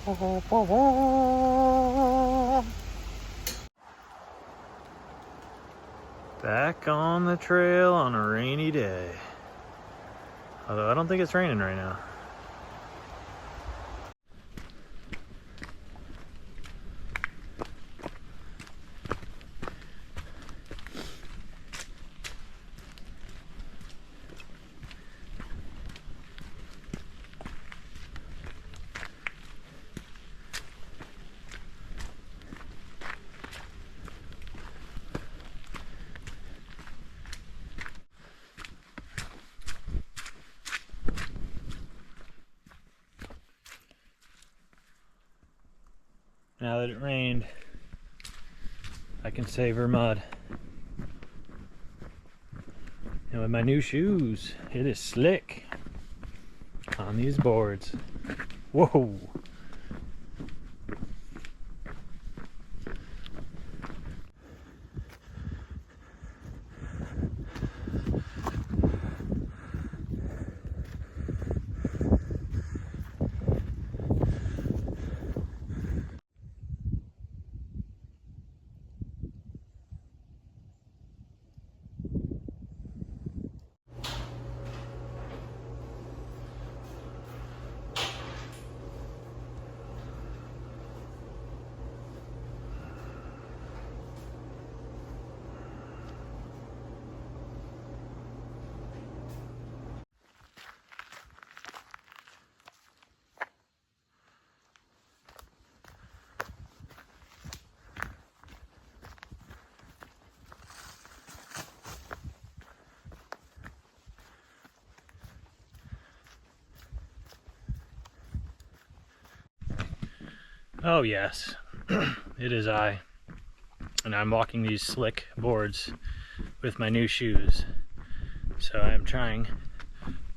Back on the trail on a rainy day. Although I don't think it's raining right now. Now that it rained, I can savor mud. And with my new shoes, it is slick on these boards. Whoa! Oh yes, it is I, and I'm walking these slick boards with my new shoes. So I'm trying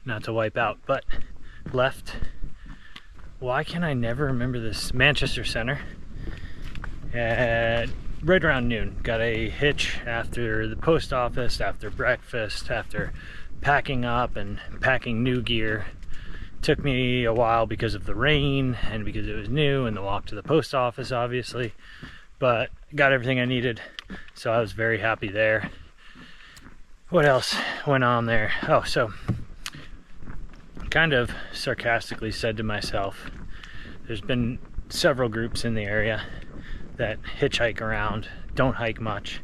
not to wipe out, but left, why can I never remember this? Manchester Center at right around noon. Got a hitch after the post office, after breakfast, after packing up and packing new gear. Took me a while because of the rain and because it was new and the walk to the post office obviously, but got everything I needed, so I was very happy there. What else went on there? Oh, so kind of sarcastically said to myself, there's been several groups in the area that hitchhike around, don't hike much,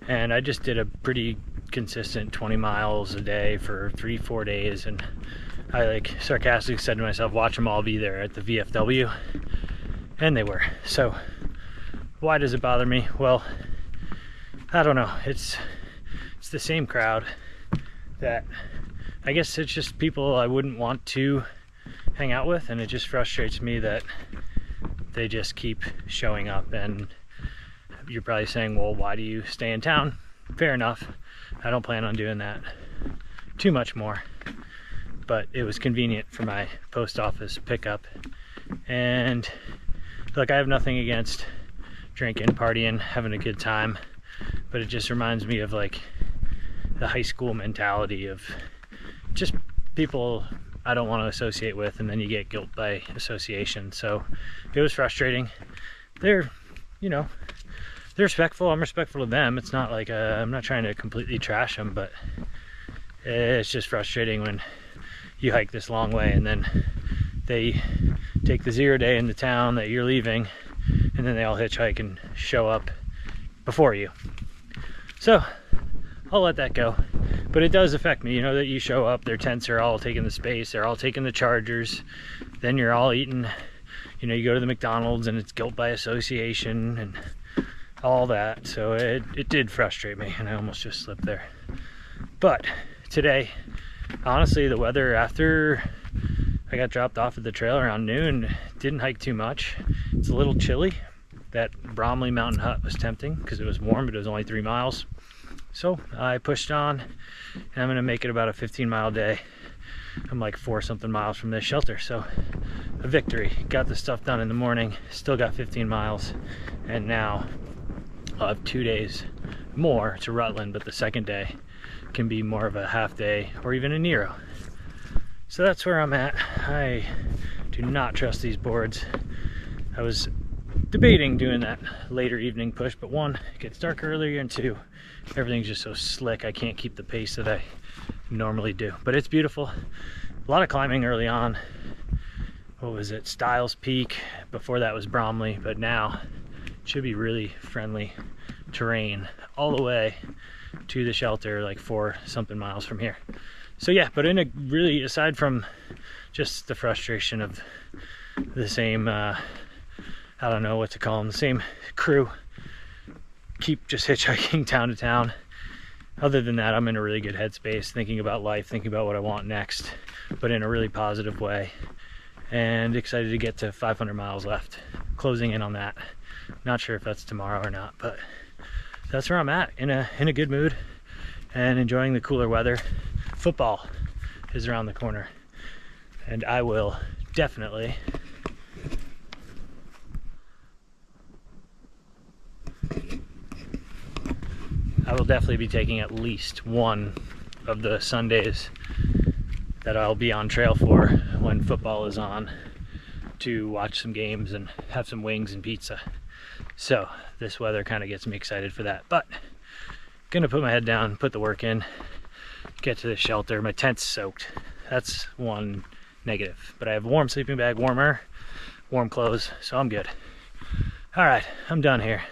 and I just did a pretty consistent 20 miles a day for 3-4 days, and I like sarcastically said to myself, watch them all be there at the VFW, and they were. So why does it bother me? Well, I don't know, it's the same crowd that I guess it's just people I wouldn't want to hang out with, and it just frustrates me that they just keep showing up. And you're probably saying, well, why do you stay in town? Fair enough, I don't plan on doing that too much more, but it was convenient for my post office pickup. And look, I have nothing against drinking, partying, having a good time, but it just reminds me of like the high school mentality of just people I don't want to associate with, and then you get guilt by association. So it was frustrating. They're, you know, they're respectful, I'm respectful of them. It's not like I'm not trying to completely trash them, but it's just frustrating when you hike this long way and then they take the 0 day into town that you're leaving, and then they all hitchhike and show up before you. So I'll let that go, but it does affect me, you know, that you show up, their tents are all taking the space, they're all taking the chargers, then you're all eating, you know, you go to the McDonald's and it's guilt by association and all that. So it did frustrate me, and I almost just slipped there. But today, honestly, the weather after I got dropped off at the trail around noon, didn't hike too much. It's a little chilly. That Bromley Mountain Hut was tempting because it was warm, but it was only 3 miles. So I pushed on, and I'm gonna make it about a 15-mile day. I'm like 4-something miles from this shelter, so a victory. Got the stuff done in the morning, still got 15 miles, and now I'll have 2 days more to Rutland, but the second day can be more of a half day or even a Nero. So that's where I'm at. I do not trust these boards. I was debating doing that later evening push, but one, it gets dark earlier, and two, everything's just so slick I can't keep the pace that I normally do. But it's beautiful. A lot of climbing early on. What was it, Styles Peak? Before that was Bromley, but now it should be really friendly terrain all the way to the shelter, like 4 something miles from here. So yeah, but in a really, aside from just the frustration of the same I don't know what to call them, the same crew keep just hitchhiking town to town, other than that, I'm in a really good headspace, thinking about life, thinking about what I want next, but in a really positive way, and excited to get to 500 miles left, closing in on that. Not sure if that's tomorrow or not, but that's where I'm at, in a good mood and enjoying the cooler weather. Football is around the corner, and I will definitely be taking at least one of the Sundays that I'll be on trail for when football is on, to watch some games and have some wings and pizza. So this weather kind of gets me excited for that, but gonna put my head down, put the work in, get to the shelter. My tent's soaked. That's one negative, but I have a warm sleeping bag, warm clothes, so I'm good. All right, I'm done here.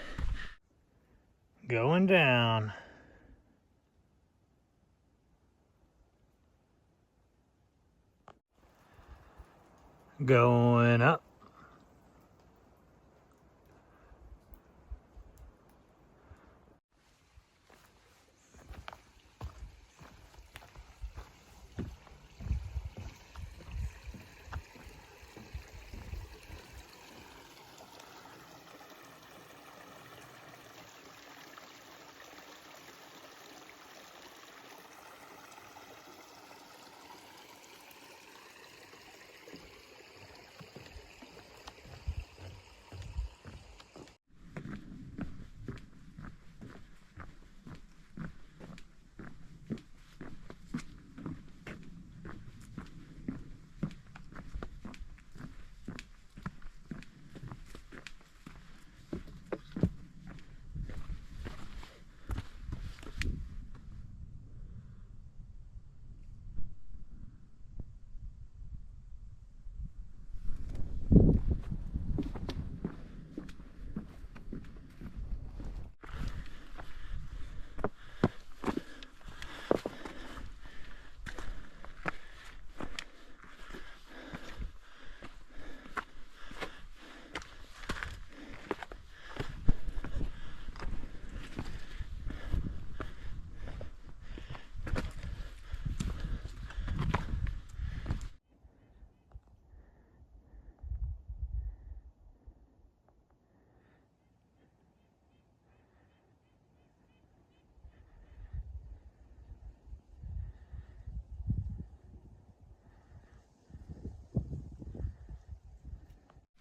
Going down. Going up.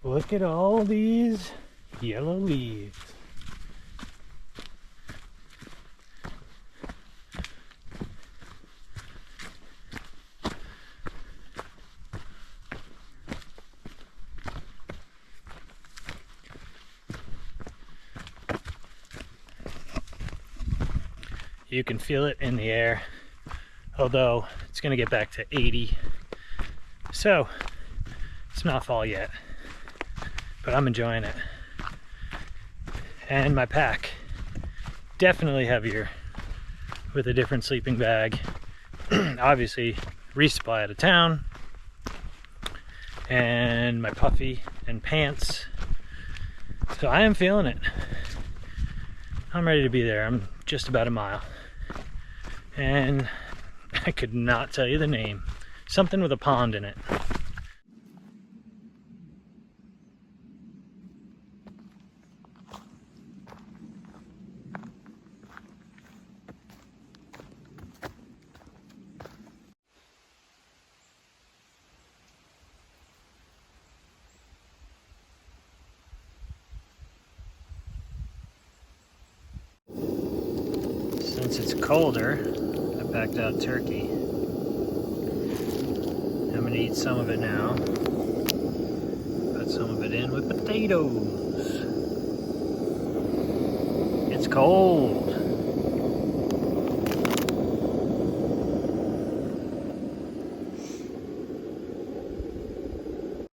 Look at all these yellow leaves. You can feel it in the air, although it's going to get back to 80. So it's not fall yet, but I'm enjoying it. And my pack, definitely heavier with a different sleeping bag. Obviously resupply out of town, and my puffy and pants. So I am feeling it. I'm ready to be there. I'm just about a mile, and I could not tell you the name. Something with a pond in it. Since it's colder, I packed out turkey. I'm gonna eat some of it now, put some of it in with with potatoes. It's cold.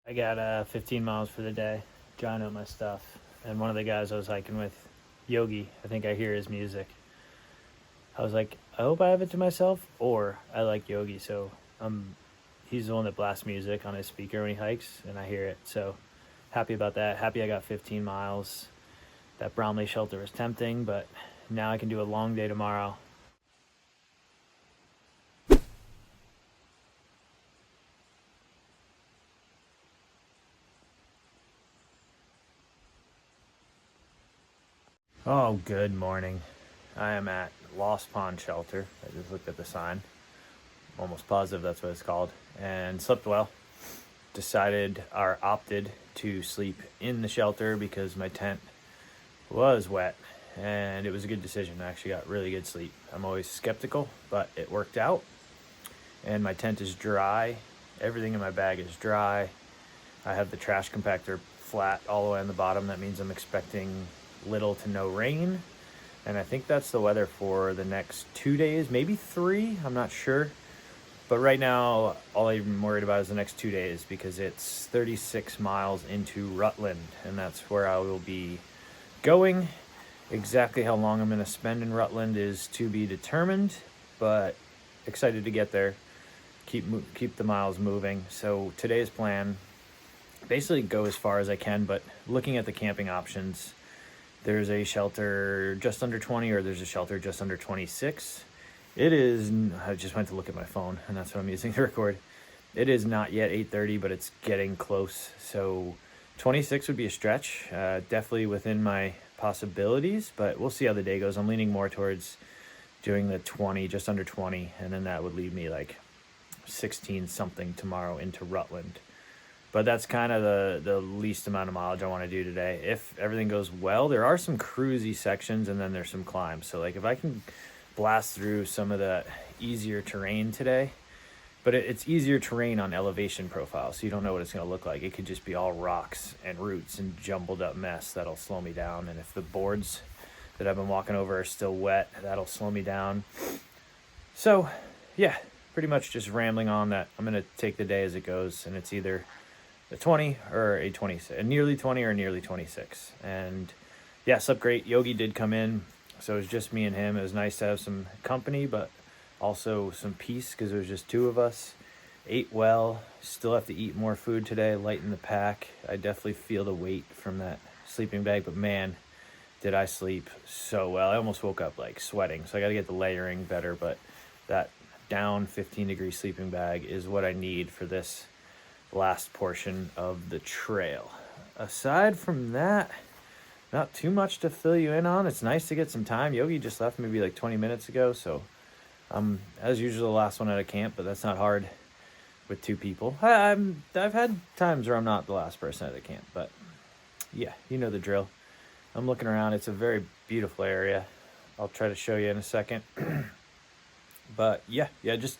I got 15 miles for the day, drying up my stuff. And one of the guys I was hiking with, Yogi, I think I hear his music. I was like, I hope I have it to myself, or I like Yogi, so he's the one that blasts music on his speaker when he hikes, and I hear it. So happy about that. Happy I got 15 miles. That Bromley shelter was tempting, but now I can do a long day tomorrow. Oh, good morning. I am at Lost Pond Shelter. I just looked at the sign. I'm almost positive that's what it's called. And slept well. Opted to sleep in the shelter because my tent was wet. And it was a good decision. I actually got really good sleep. I'm always skeptical, but it worked out. And my tent is dry. Everything in my bag is dry. I have the trash compactor flat all the way on the bottom. That means I'm expecting little to no rain. And I think that's the weather for the next 2 days, maybe 3, I'm not sure. But right now, all I'm worried about is the next 2 days because it's 36 miles into Rutland, and that's where I will be going. Exactly how long I'm going to spend in Rutland is to be determined, but excited to get there. Keep the miles moving. So today's plan, basically go as far as I can, but looking at the camping options, there's a shelter just under 20, or there's a shelter just under 26. It is, I just went to look at my phone, and that's what I'm using to record. It is not yet 8:30, but it's getting close. So 26 would be a stretch, definitely within my possibilities, but we'll see how the day goes. I'm leaning more towards doing the 20, just under 20, and then that would leave me like 16 something tomorrow into Rutland. But that's kind of the least amount of mileage I want to do today. If everything goes well, there are some cruisy sections and then there's some climbs. So like if I can blast through some of the easier terrain today, but it's easier terrain on elevation profile, so you don't know what it's going to look like. It could just be all rocks and roots and jumbled up mess. That'll slow me down. And if the boards that I've been walking over are still wet, that'll slow me down. So yeah, pretty much just rambling on that. I'm going to take the day as it goes, and it's either a 20 or a 26, a nearly 20 or nearly 26. And yeah, slept great. Yogi did come in, so it was just me and him. It was nice to have some company, but also some peace because it was just 2 of us. Ate well. Still have to eat more food today, lighten the pack. I definitely feel the weight from that sleeping bag, but man, did I sleep so well. I almost woke up like sweating, so I got to get the layering better, but that down 15-degree sleeping bag is what I need for this last portion of the trail. Aside from that, not too much to fill you in on. It's nice to get some time. Yogi just left maybe like 20 minutes ago, so as usual, the last one at a camp, but that's not hard with 2 people. I've had times where I'm not the last person at a camp, but yeah, you know the drill. I'm looking around. It's a very beautiful area. I'll try to show you in a second. But yeah, just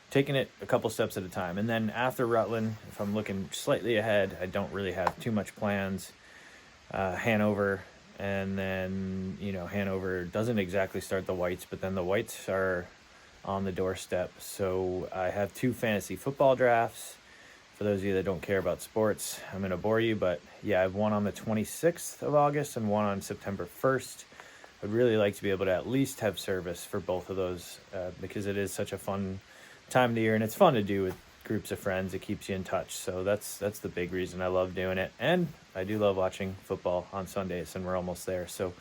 taking it a couple steps at a time. And then after Rutland, if I'm looking slightly ahead, I don't really have too much plans. Hanover, and then, Hanover doesn't exactly start the Whites, but then the Whites are on the doorstep. So I have 2 fantasy football drafts. For those of you that don't care about sports, I'm going to bore you, but yeah, I have one on the 26th of August and one on September 1st. I'd really like to be able to at least have service for both of those because it is such a fun time of the year, and it's fun to do with groups of friends. It keeps you in touch, so that's the big reason I love doing it. And I do love watching football on Sundays, and we're almost there. So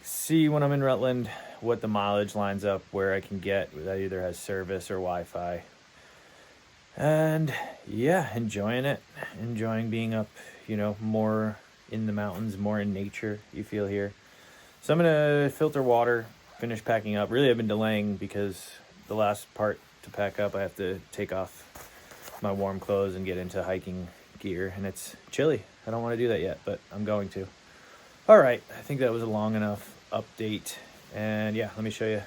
see when I'm in Rutland what the mileage lines up, where I can get that either has service or Wi-Fi. And yeah, enjoying being up, more in the mountains, more in nature, you feel here. So I'm gonna filter water, finish packing up. Really, I've been delaying because the last part to pack up, I have to take off my warm clothes and get into hiking gear, and it's chilly. I don't want to do that yet, but I'm going to. All right, I think that was a long enough update, and yeah, let me show you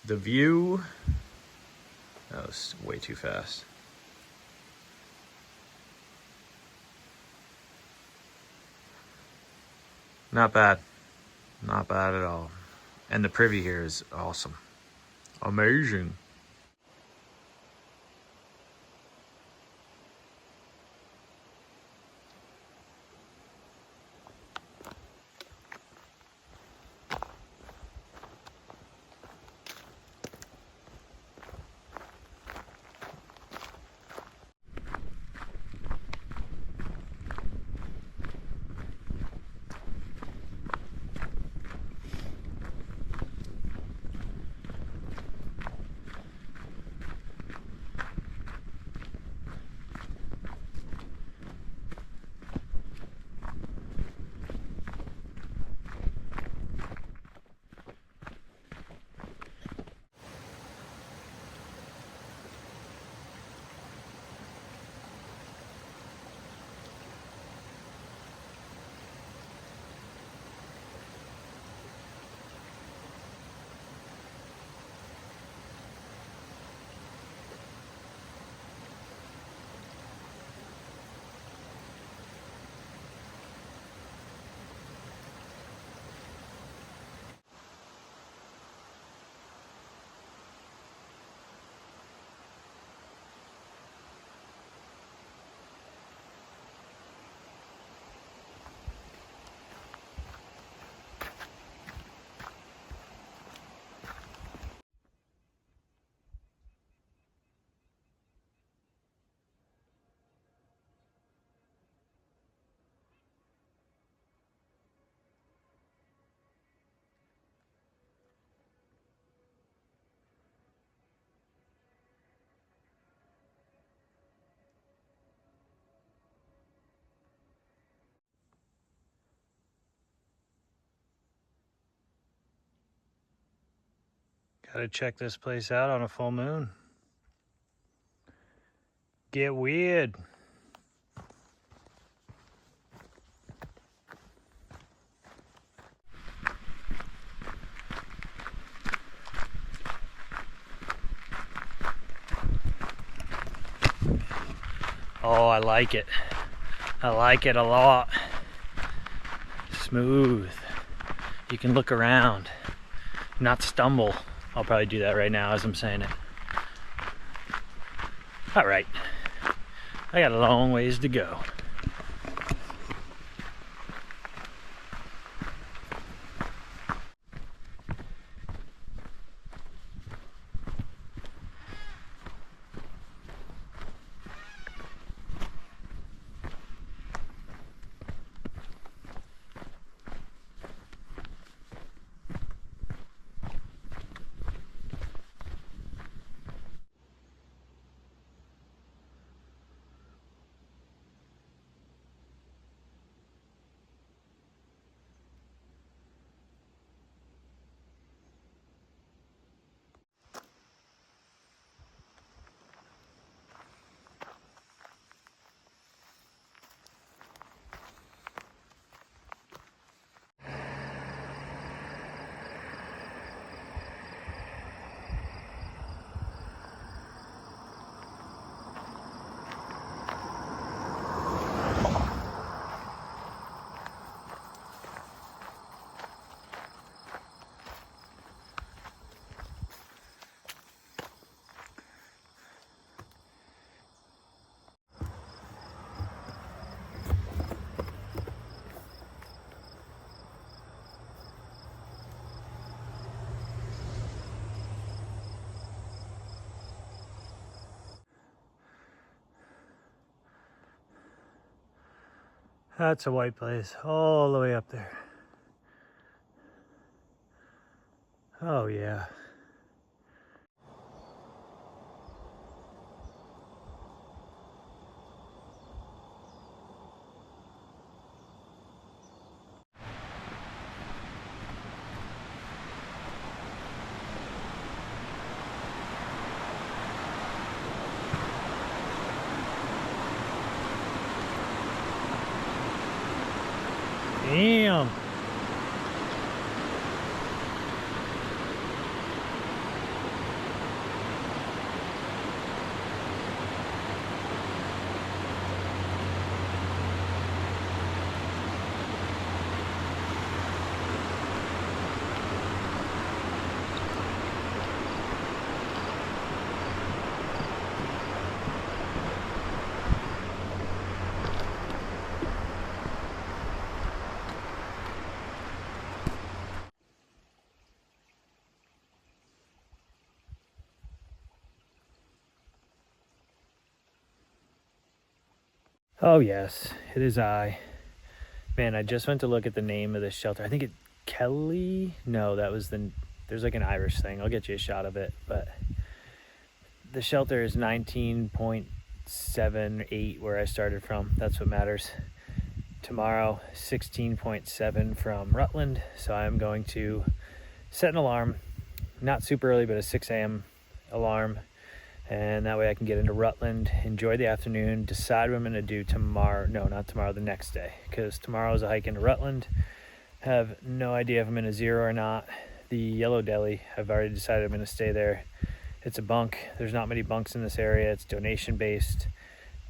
the view. That was way too fast. Not bad. Not bad at all. And the privy here is awesome. Amazing. Gotta check this place out on a full moon. Get weird. Oh, I like it. I like it a lot. Smooth. You can look around, not stumble. I'll probably do that right now as I'm saying it. All right, I got a long ways to go. That's a white place all the way up there. Oh yeah. Damn. Oh yes, it is I. Man, I just went to look at the name of this shelter. I think it Kelly. No, that was there's like an Irish thing. I'll get you a shot of it. But the shelter is 19.78 where I started from. That's what matters. Tomorrow, 16.7 from Rutland. So I'm going to set an alarm, not super early, but a 6 a.m. alarm. And that way I can get into Rutland, enjoy the afternoon, decide what I'm going to do tomorrow. No, not tomorrow, the next day. Because tomorrow is a hike into Rutland. Have no idea if I'm in a zero or not. The Yellow Deli, I've already decided I'm going to stay there. It's a bunk. There's not many bunks in this area. It's donation based.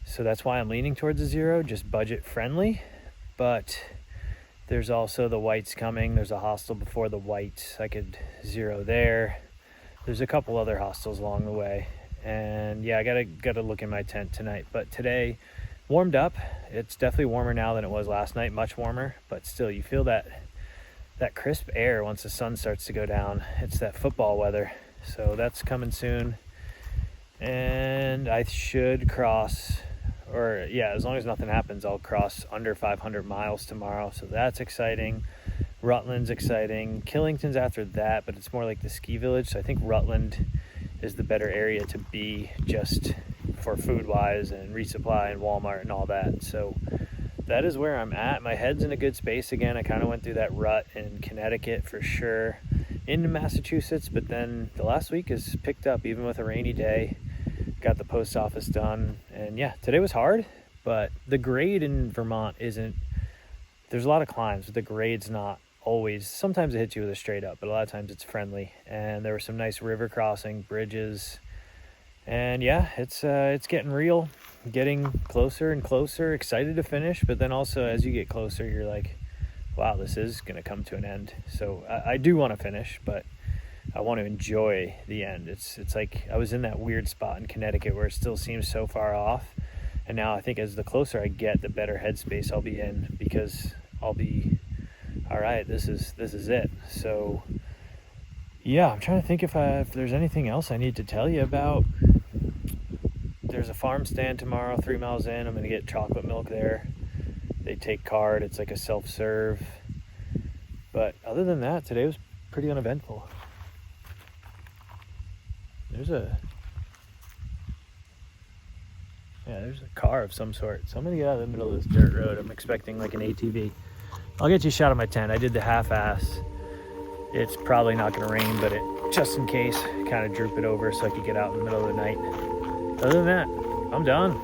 So that's why I'm leaning towards a zero, just budget friendly. But there's also the Whites coming. There's a hostel before the Whites. I could zero there. There's a couple other hostels along the way. And yeah, I gotta look in my tent tonight. But today, warmed up. It's definitely warmer now than it was last night, much warmer. But still, you feel that crisp air once the sun starts to go down. It's that football weather. So that's coming soon. And I should cross, or yeah, as long as nothing happens, I'll cross under 500 miles tomorrow. So that's exciting. Rutland's exciting. Killington's after that, but it's more like the ski village. So I think Rutland is the better area to be just for food wise and resupply and Walmart and all that. So that is where I'm at. My head's in a good space again. I kind of went through that rut in Connecticut for sure, into Massachusetts, but then the last week has picked up even with a rainy day. Got the post office done, and yeah, today was hard, but the grade in Vermont isn't, there's a lot of climbs, but the grade's not always. Sometimes it hits you with a straight up, but a lot of times it's friendly. And there were some nice river crossing bridges, and yeah, it's getting real, getting closer and closer. Excited to finish, but then also as you get closer, you're like, wow, this is gonna come to an end. So I do want to finish, but I want to enjoy the end. It's like I was in that weird spot in Connecticut where it still seems so far off, and now I think as the closer I get, the better headspace I'll be in, because I'll be all right, this is it. So yeah, I'm trying to think if there's anything else I need to tell you about. There's a farm stand tomorrow 3 miles in. I'm gonna get chocolate milk there. They take card. It's like a self-serve. But other than that, today was pretty uneventful. There's a car of some sort. So I'm gonna get out of the middle of this dirt road. I'm expecting like an ATV. I'll get you a shot of my tent. I did the half-ass. It's probably not gonna rain, but just in case, kind of droop it over so I could get out in the middle of the night. Other than that, I'm done.